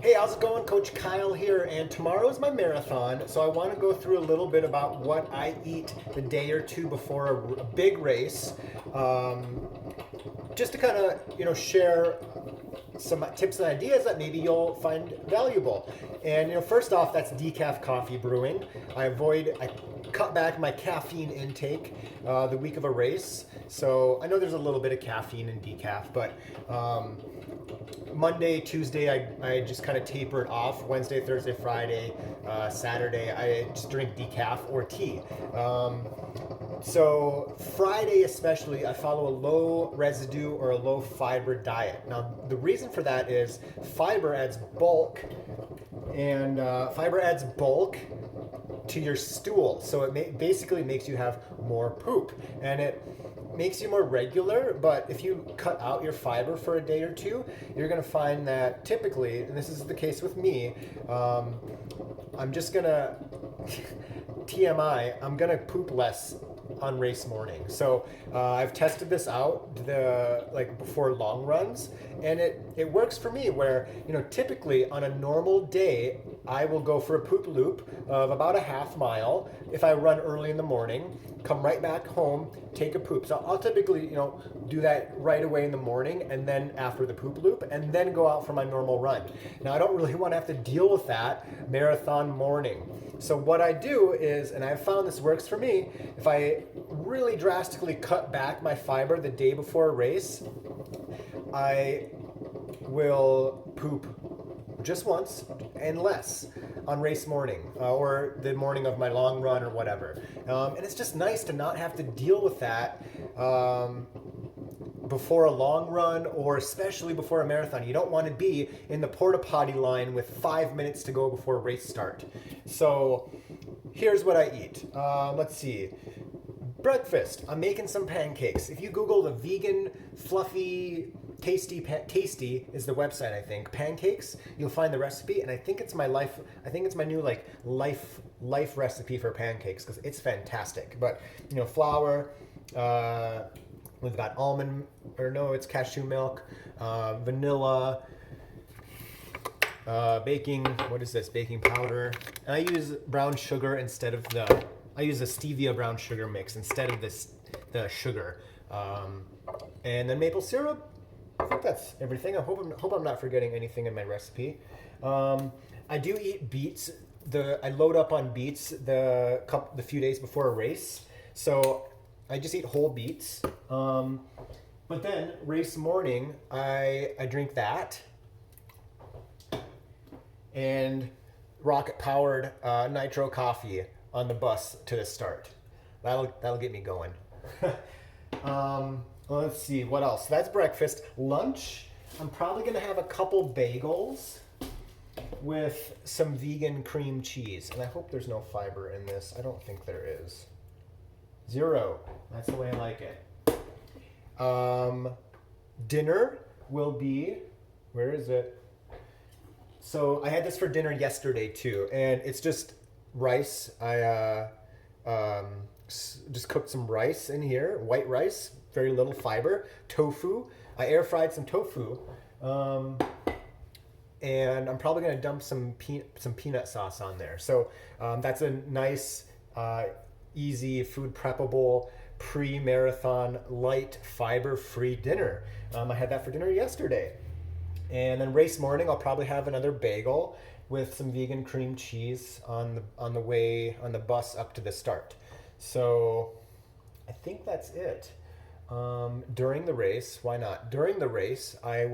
Hey, how's it going? Coach Kyle here, and tomorrow is my marathon, so I want to go through a little bit about what I eat the day or two before a big race, um, just to kind of share some tips and ideas that maybe you'll find valuable. And first off, that's decaf coffee brewing. I cut back my caffeine intake the week of a race, so I know there's a little bit of caffeine in decaf, but Monday, Tuesday, I just kind of tapered off. Wednesday, Thursday, Friday, Saturday, I just drink decaf or tea. So Friday especially, I follow a low residue or a low fiber diet. Now the reason for that is fiber adds bulk, and fiber adds bulk to your stool. So it basically makes you have more poop, and it makes you more regular. But if you cut out your fiber for a day or two, you're going to find that typically, and this is the case with me, I'm just going to TMI, I'm going to poop less on race morning. So I've tested this out before long runs, and it works for me where typically on a normal day I will go for a poop loop of about a half mile if I run early in the morning, come right back home, take a poop. So I'll typically do that right away in the morning, and then after the poop loop, and then go out for my normal run. Now I don't really want to have to deal with that marathon morning. So what I do is, and I've found this works for me, if I really drastically cut back my fiber the day before a race, I will poop just once and less on race morning or the morning of my long run or whatever. And it's just nice to not have to deal with that before a long run, or especially before a marathon. You don't want to be in the porta potty line with 5 minutes to go before race start. So here's what I eat. Let's see. Breakfast. I'm making some pancakes. If you Google the vegan, fluffy, tasty is the website, I think. Pancakes, you'll find the recipe, and I think it's my new life recipe for pancakes, because it's fantastic. But flour, we've got it's cashew milk, vanilla, baking powder. And I use brown sugar I use a stevia brown sugar mix instead of the sugar. And then maple syrup. I think that's everything. I hope I'm not forgetting anything in my recipe. I do eat beets. I load up on beets the few days before a race. So I just eat whole beets. But then race morning, I drink that and rocket powered nitro coffee on the bus to the start. That'll get me going. Let's see, what else? That's breakfast. Lunch, I'm probably gonna have a couple bagels with some vegan cream cheese. And I hope there's no fiber in this. I don't think there is. 0. That's the way I like it. Dinner will be, where is it? So I had this for dinner yesterday too, and it's just rice. I just cooked some rice in here, white rice, very little fiber. Tofu, I air fried some tofu, and I'm probably gonna dump some peanut sauce on there. So that's a nice, easy, food preppable, pre-marathon, light, fiber-free dinner. I had that for dinner yesterday. And then race morning, I'll probably have another bagel with some vegan cream cheese on the bus up to the start. So I think that's it. During the race, why not? During the race, I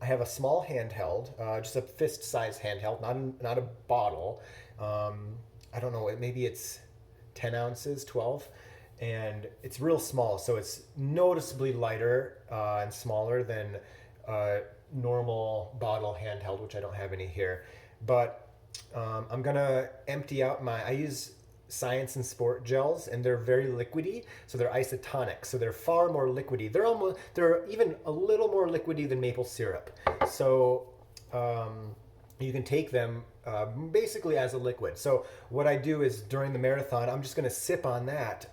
have a small handheld, just a fist-size handheld, not a bottle. I don't know, maybe it's 10 ounces, 12, and it's real small, so it's noticeably lighter and smaller than normal bottle handheld, which I don't have any here. But I'm gonna empty out I use Science and Sport gels, and they're very liquidy, so they're isotonic, so they're far more liquidy. They're even a little more liquidy than maple syrup. So you can take them basically as a liquid. So what I do is during the marathon, I'm just going to sip on that,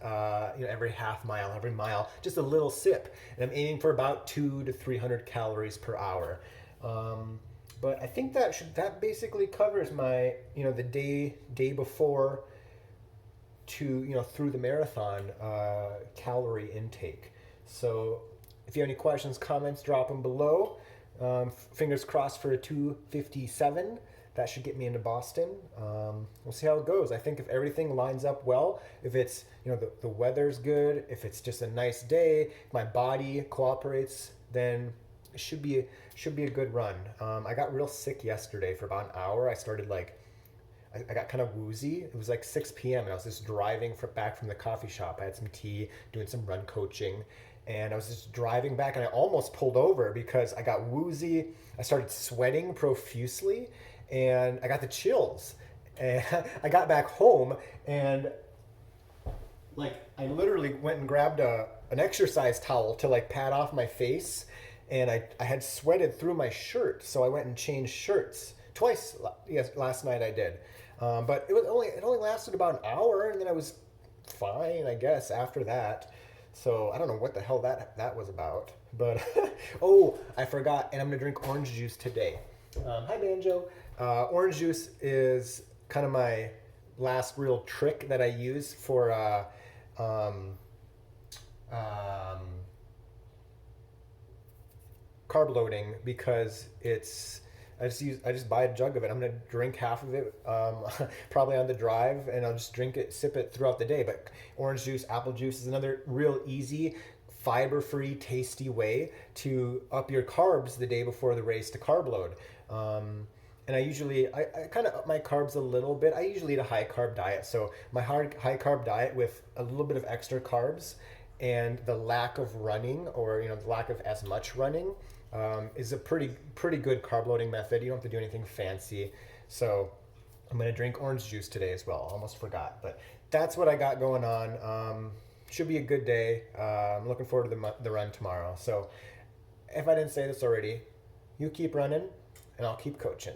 every half mile, every mile, just a little sip. And I'm aiming for about 200 to 300 calories per hour. But I think that basically covers my, the day before to, through the marathon calorie intake. So if you have any questions, comments, drop them below. Fingers crossed for a 2:57. That should get me into Boston. We'll see how it goes. I think if everything lines up well, if it's, the weather's good, if it's just a nice day, if my body cooperates, then it should be a good run. I got real sick yesterday for about an hour. I got kind of woozy. It was like 6 p.m. and I was just driving back from the coffee shop. I had some tea, doing some run coaching, and I was just driving back and I almost pulled over because I got woozy. I started sweating profusely and I got the chills. And I got back home and I literally went and grabbed an exercise towel to pad off my face, and I had sweated through my shirt, so I went and changed shirts twice. Yes, last night I did. But it only lasted about an hour, and then I was fine, I guess, after that. So I don't know what the hell that was about. But oh, I forgot, and I'm gonna drink orange juice today. Hi Banjo. Orange juice is kind of my last real trick that I use for carb loading, because I just buy a jug of it. I'm gonna drink half of it, probably on the drive, and I'll just sip it throughout the day. But orange juice, apple juice is another real easy, fiber-free, tasty way to up your carbs the day before the race to carb load. And I kind of up my carbs a little bit. I usually eat a high carb diet, so my high carb diet with a little bit of extra carbs and the lack of running, or the lack of as much running, is a pretty good carb loading method. You don't have to do anything fancy. So I'm gonna drink orange juice today as well. Almost forgot, but that's what I got going on. Should be a good day. I'm looking forward to the run tomorrow. So if I didn't say this already, you keep running and I'll keep coaching.